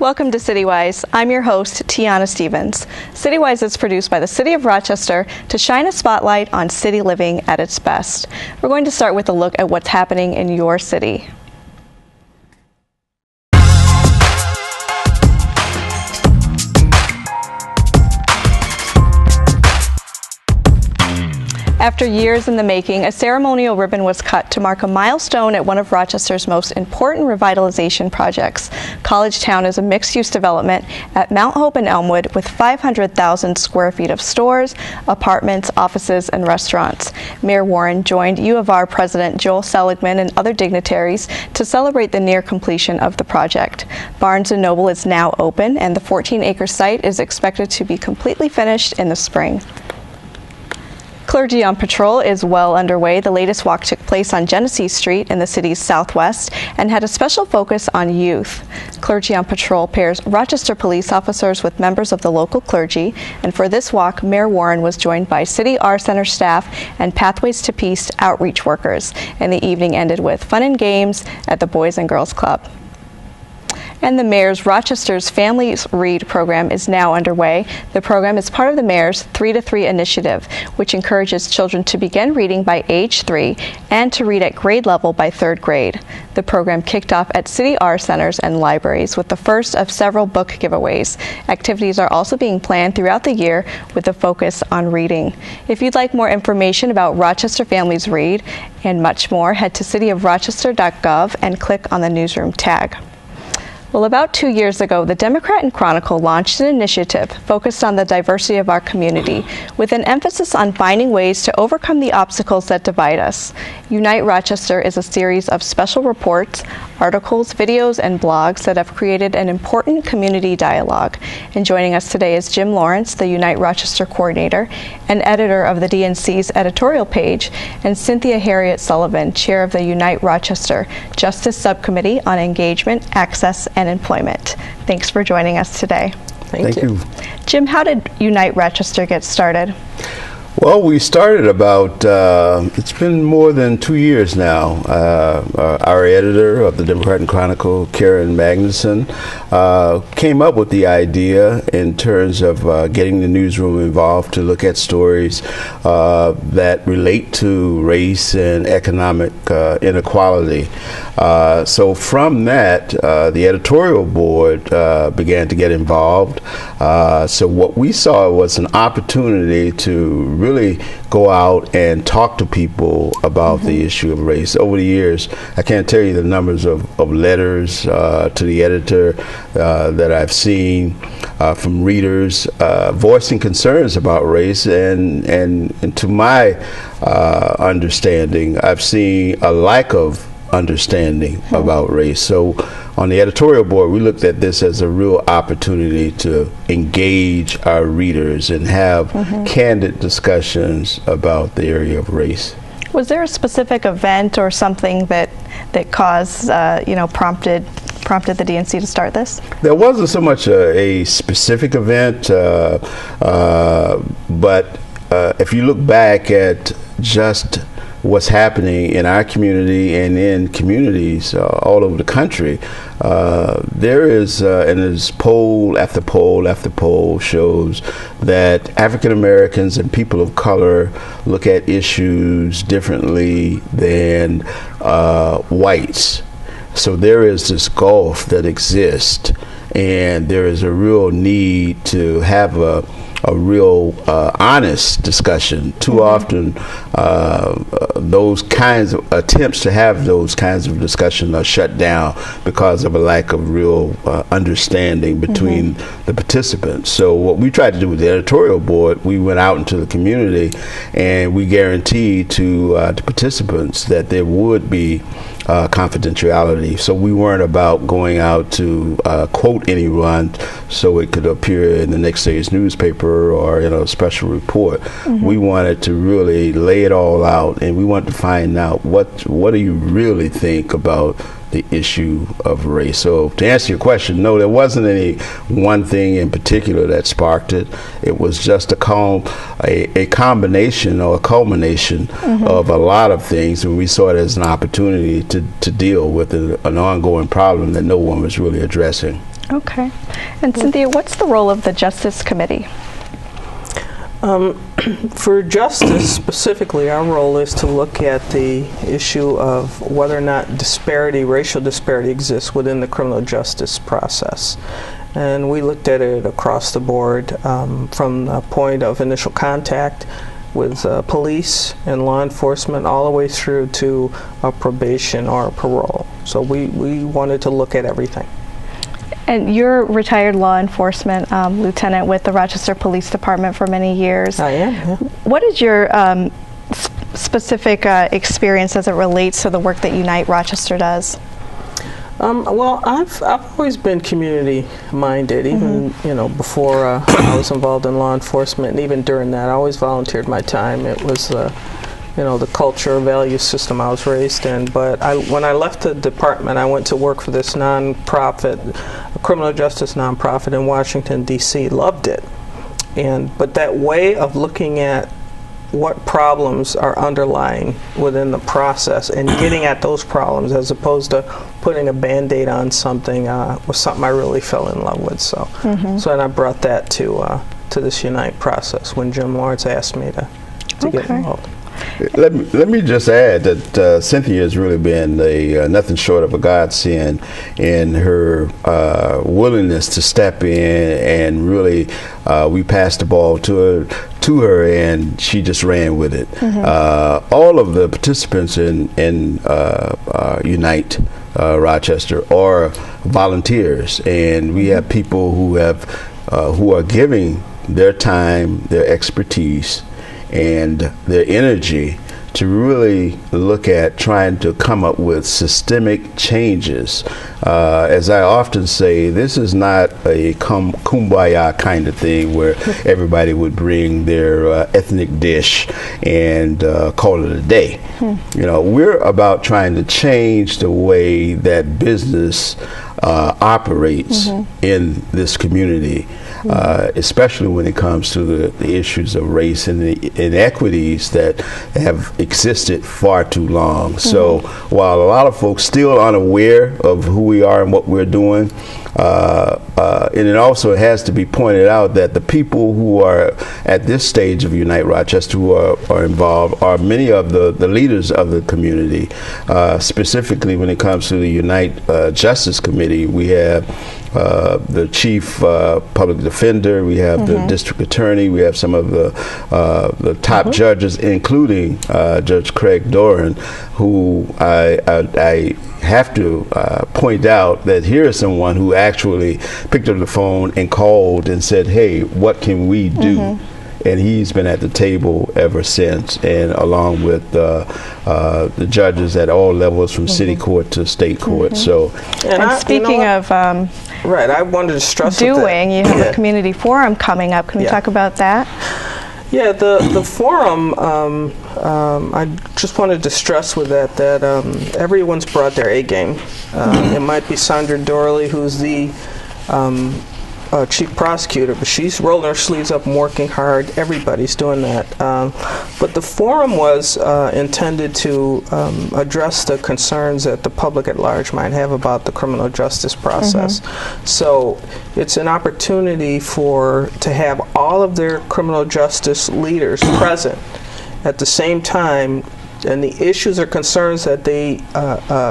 Welcome to CityWise. I'm your host, Tiana Stevens. CityWise is produced by the City of Rochester to shine a spotlight on city living at its best. We're going to start with a look at what's happening in your city. After years in the making, a ceremonial ribbon was cut to mark a milestone at one of Rochester's most important revitalization projects. College Town is a mixed-use development at Mount Hope and Elmwood with 500,000 square feet of stores, apartments, offices, and restaurants. Mayor Warren joined U of R President Joel Seligman and other dignitaries to celebrate the near completion of the project. Barnes & Noble is now open, and the 14-acre site is expected to be completely finished in the spring. Clergy on Patrol is well underway. The latest walk took place on Genesee Street in the city's southwest and had a special focus on youth. Clergy on Patrol pairs Rochester police officers with members of the local clergy, and for this walk, Mayor Warren was joined by City R Center staff and Pathways to Peace outreach workers, and the evening ended with fun and games at the Boys and Girls Club. And the Mayor's Rochester's Families Read program is now underway. The program is part of the Mayor's 3 to 3 initiative, which encourages children to begin reading by age 3 and to read at grade level by 3rd grade. The program kicked off at City R Centers and libraries with the first of several book giveaways. Activities are also being planned throughout the year with a focus on reading. If you'd like more information about Rochester Families Read and much more, head to cityofrochester.gov and click on the newsroom tag. Well, about 2 years ago, the Democrat and Chronicle launched an initiative focused on the diversity of our community, with an emphasis on finding ways to overcome the obstacles that divide us. Unite Rochester is a series of special reports, articles, videos, and blogs that have created an important community dialogue. And joining us today is Jim Lawrence, the Unite Rochester coordinator and editor of the DNC's editorial page, and Cynthia Harriet Sullivan, chair of the Unite Rochester Justice Subcommittee on Engagement, Access, and Employment. Thanks for joining us today. Thank you. Jim, how did Unite Rochester get started? Well, we started about, it's been more than 2 years now. Our editor of the Democrat and Chronicle, Karen Magnuson, came up with the idea in terms of getting the newsroom involved to look at stories that relate to race and economic inequality. So from that, the editorial board began to get involved. So what we saw was an opportunity to really go out and talk to people about the issue of race. Over the years, I can't tell you the numbers of letters to the editor that I've seen from readers voicing concerns about race, and to my understanding, I've seen a lack of understanding about race. So on the editorial board, we looked at this as a real opportunity to engage our readers and have candid discussions about the area of race. Was there a specific event or something that caused, prompted the DNC to start this? There wasn't so much a specific event, but if you look back at just what's happening in our community and in communities all over the country, there is, and there's poll after poll after poll shows that African Americans and people of color look at issues differently than whites. So there is this gulf that exists, and there is a real need to have a real honest discussion. Too often those kinds of attempts to have those kinds of discussions are shut down because of a lack of real understanding between the participants. So what we tried to do with the editorial board, we went out into the community and we guaranteed to the participants that there would be confidentiality. So we weren't about going out to quote anyone so it could appear in the next day's newspaper or in a special report. We wanted to really lay it all out, and we wanted to find out what do you really think about the issue of race. So to answer your question, no, there wasn't any one thing in particular that sparked it. It was just a combination or a culmination of a lot of things, and we saw it as an opportunity to deal with an ongoing problem that no one was really addressing. Okay. And Cynthia, what's the role of the Justice Committee? For justice specifically, our role is to look at the issue of whether or not racial disparity exists within the criminal justice process. And we looked at it across the board, from the point of initial contact with police and law enforcement all the way through to probation or parole. So we wanted to look at everything. And you're retired law enforcement lieutenant with the Rochester Police Department for many years. I am, yeah. What is your specific experience as it relates to the work that Unite Rochester does? Well, I've always been community-minded, even before I was involved in law enforcement, and even during that, I always volunteered my time. It was the culture, value system I was raised in. But when I left the department, I went to work for this nonprofit, a criminal justice nonprofit in Washington, D.C. Loved it, but that way of looking at what problems are underlying within the process and getting at those problems as opposed to putting a Band-Aid on something was something I really fell in love with. So then I brought that to this Unite process when Jim Lawrence asked me to get involved. Let me just add that Cynthia has really been nothing short of a godsend in her willingness to step in, and really we passed the ball to her and she just ran with it. All of the participants in Unite Rochester are volunteers, and we have people who are giving their time, their expertise, and their energy to really look at trying to come up with systemic changes. As I often say, this is not a kumbaya kind of thing where everybody would bring their ethnic dish and call it a day. We're about trying to change the way that business operates in this community, especially when it comes to the issues of race and the inequities that have existed far too long. So while a lot of folks still unaware of who we are and what we're doing, and it also has to be pointed out that the people who are at this stage of Unite Rochester who are involved are many of the leaders of the community. Specifically when it comes to the Unite Justice Committee, we have the chief public defender, we have the district attorney, we have some of the top judges, including Judge Craig Doran, who I have to point out that here is someone who actually picked up the phone and called and said, hey, what can we do? And he's been at the table ever since, and along with the judges at all levels, from city court to state court. So, and speaking of right, I wanted to stress you have a community forum coming up. Can you talk about that? Yeah, the forum, I just wanted to stress with that everyone's brought their A game. It might be Sandra Dorley, who's the chief prosecutor, but she's rolling her sleeves up and working hard. Everybody's doing that. But the forum was intended to address the concerns that the public at large might have about the criminal justice process. So it's an opportunity to have all of their criminal justice leaders present at the same time, and the issues or concerns that they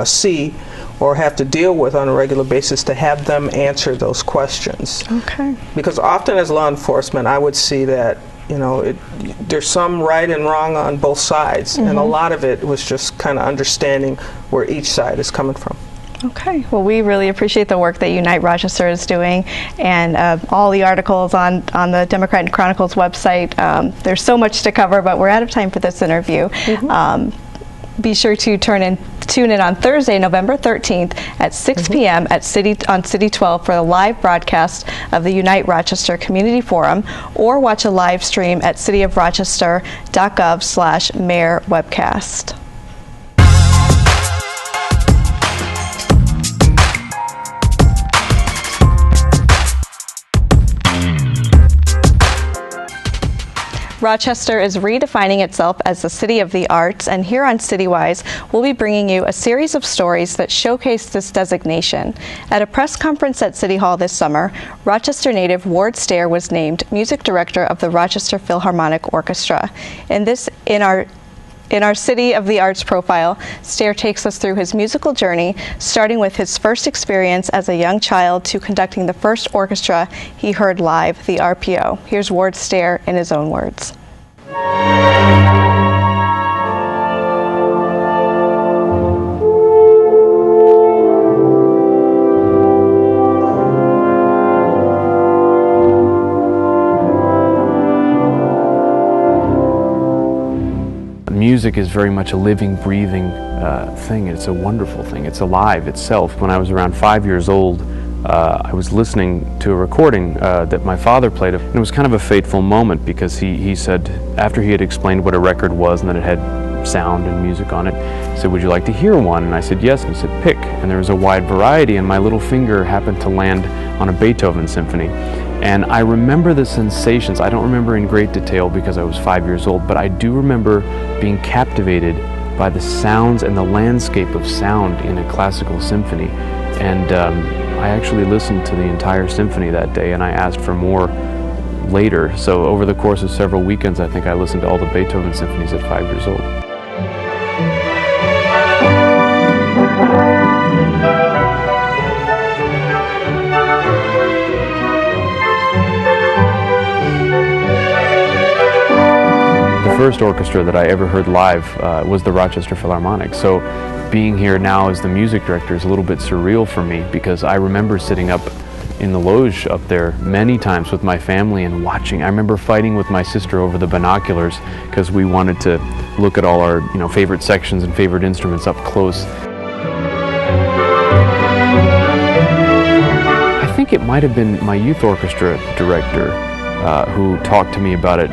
see or have to deal with on a regular basis, to have them answer those questions. Okay. Because often as law enforcement, I would see that there's some right and wrong on both sides, and a lot of it was just kind of understanding where each side is coming from. Okay. Well, we really appreciate the work that Unite Rochester is doing, and all the articles on the Democrat and Chronicle's website. There's so much to cover, but we're out of time for this interview. Be sure to tune in on Thursday, November 13th at 6 p.m. on City 12 for the live broadcast of the Unite Rochester Community Forum, or watch a live stream at cityofrochester.gov/mayor webcast. Rochester is redefining itself as the City of the Arts, and here on CityWise, we'll be bringing you a series of stories that showcase this designation. At a press conference at City Hall this summer, Rochester native Ward Stair was named Music Director of the Rochester Philharmonic Orchestra. In our City of the Arts profile, Stair takes us through his musical journey, starting with his first experience as a young child to conducting the first orchestra he heard live, the RPO. Here's Ward Stair in his own words. Music is very much a living, breathing thing. It's a wonderful thing. It's alive itself. When I was around 5 years old, I was listening to a recording that my father played, and it was kind of a fateful moment because he said, after he had explained what a record was and that it had sound and music on it, he said, "Would you like to hear one?" And I said, "Yes." And he said, "Pick." And there was a wide variety, and my little finger happened to land on a Beethoven symphony. And I remember the sensations. I don't remember in great detail because I was 5 years old, but I do remember being captivated by the sounds and the landscape of sound in a classical symphony. And I actually listened to the entire symphony that day, and I asked for more later. So over the course of several weekends, I think I listened to all the Beethoven symphonies at 5 years old. The first orchestra that I ever heard live was the Rochester Philharmonic. So being here now as the music director is a little bit surreal for me because I remember sitting up in the loge up there many times with my family and watching. I remember fighting with my sister over the binoculars because we wanted to look at all our favorite sections and favorite instruments up close. I think it might have been my youth orchestra director who talked to me about it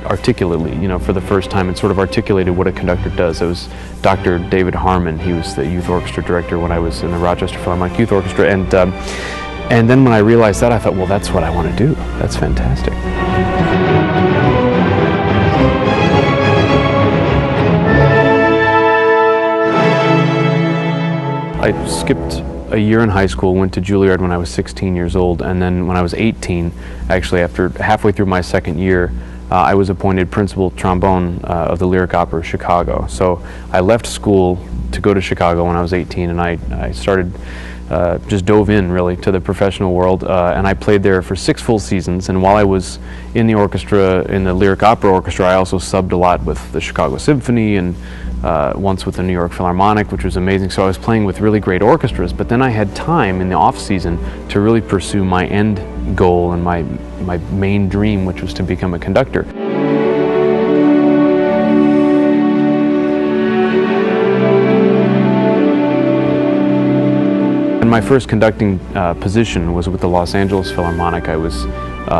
articulately, for the first time, and sort of articulated what a conductor does. It was Dr. David Harmon. He was the youth orchestra director when I was in the Rochester Philharmonic Youth Orchestra, and then when I realized that, I thought, well, that's what I want to do. That's fantastic. I skipped a year in high school, went to Juilliard when I was 16 years old, and then when I was 18, actually after halfway through my second year, I was appointed principal trombone of the Lyric Opera of Chicago. So I left school to go to Chicago when I was 18, and I started, just dove in really to the professional world, and I played there for 6 full seasons. And while I was in the orchestra, in the Lyric Opera Orchestra, I also subbed a lot with the Chicago Symphony and once with the New York Philharmonic, which was amazing. So I was playing with really great orchestras, but then I had time in the off season to really pursue my end goal and my main dream, which was to become a conductor. And my first conducting position was with the Los Angeles Philharmonic. I was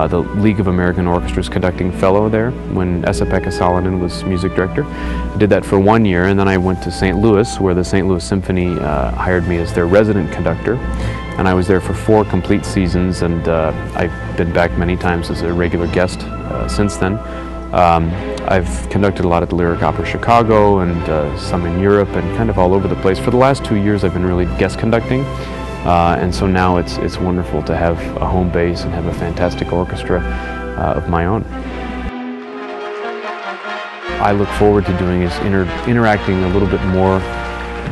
the League of American Orchestras conducting fellow there when Esa-Pekka Salonen was music director. I did that for 1 year, and then I went to St. Louis, where the St. Louis Symphony hired me as their resident conductor. And I was there for 4 complete seasons, and I've been back many times as a regular guest since then. I've conducted a lot at the Lyric Opera Chicago and some in Europe and kind of all over the place. For the last 2 years I've been really guest conducting, and so now it's wonderful to have a home base and have a fantastic orchestra of my own. I look forward to doing is interacting a little bit more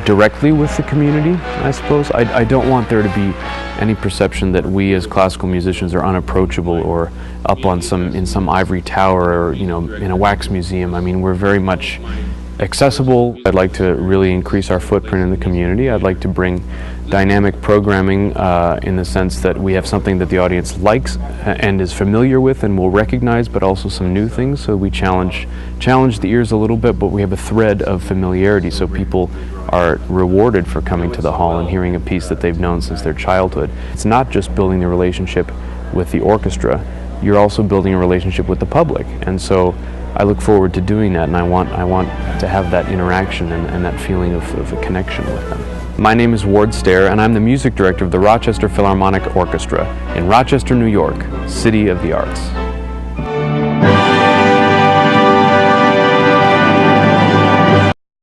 directly with the community, I suppose. I don't want there to be any perception that we as classical musicians are unapproachable or up on in some ivory tower or in a wax museum. I mean, we're very much accessible. I'd like to really increase our footprint in the community. I'd like to bring dynamic programming in the sense that we have something that the audience likes and is familiar with and will recognize, but also some new things. So we challenge the ears a little bit, but we have a thread of familiarity, so people are rewarded for coming to the hall and hearing a piece that they've known since their childhood. It's not just building the relationship with the orchestra, you're also building a relationship with the public. And so I look forward to doing that, and I want to have that interaction and that feeling of a connection with them. My name is Ward Stair, and I'm the music director of the Rochester Philharmonic Orchestra in Rochester, New York, City of the Arts.